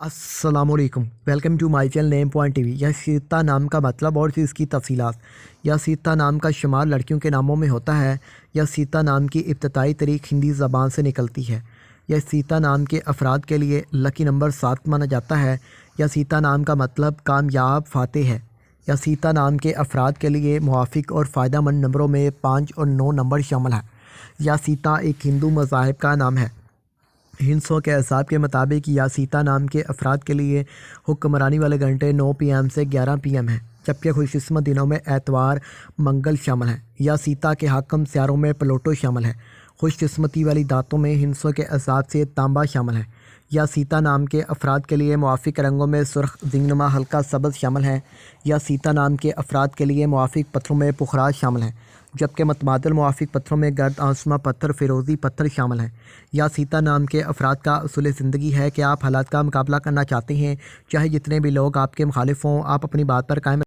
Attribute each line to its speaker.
Speaker 1: السلام علیکم، welcome to my channel name point TV. یا سیتا نام کا مطلب اور اس کی تفصیلات۔ یا سیتا نام کا شمار لڑکیوں کے ناموں میں ہوتا ہے۔ یا سیتا نام کی ابتدائی تاریخ ہندی زبان سے نکلتی ہے۔ یا سیتا نام کے افراد کے لیے لکی نمبر 7 مانا جاتا ہے۔ یا سیتا نام کا مطلب کامیاب فاتح ہے۔ یا سیتا نام کے افراد کے لیے موافق اور فائدہ مند نمبروں میں 5 اور 9 نمبر شامل ہیں۔ یا سیتا ایک ہندو مذاہب کا نام ہے۔ ہندسوں کے اعصاب کے مطابق یا سیتا نام کے افراد کے لیے حکمرانی والے گھنٹے 9 PM سے 11 PM ہیں، جبکہ خوش قسمت دنوں میں اتوار، منگل شامل ہیں۔ یا سیتا کے حاکم سیاروں میں پلوٹو شامل ہے۔ خوش قسمتی والی دھاتوں میں ہندسوں کے اعصاب سے تانبا شامل ہے۔ یا سیتا نام کے افراد کے لیے موافق رنگوں میں سرخ، زنگنما، ہلکا سبز شامل ہیں۔ یا سیتا نام کے افراد کے لیے موافق پتھروں میں پخراج شامل ہیں، جبکہ متبادل موافق پتھروں میں گرد آسما پتھر، فیروزی پتھر شامل ہیں۔ یا سیتا نام کے افراد کا اصول زندگی ہے کہ آپ حالات کا مقابلہ کرنا چاہتے ہیں، چاہے جتنے بھی لوگ آپ کے مخالف ہوں، آپ اپنی بات پر قائم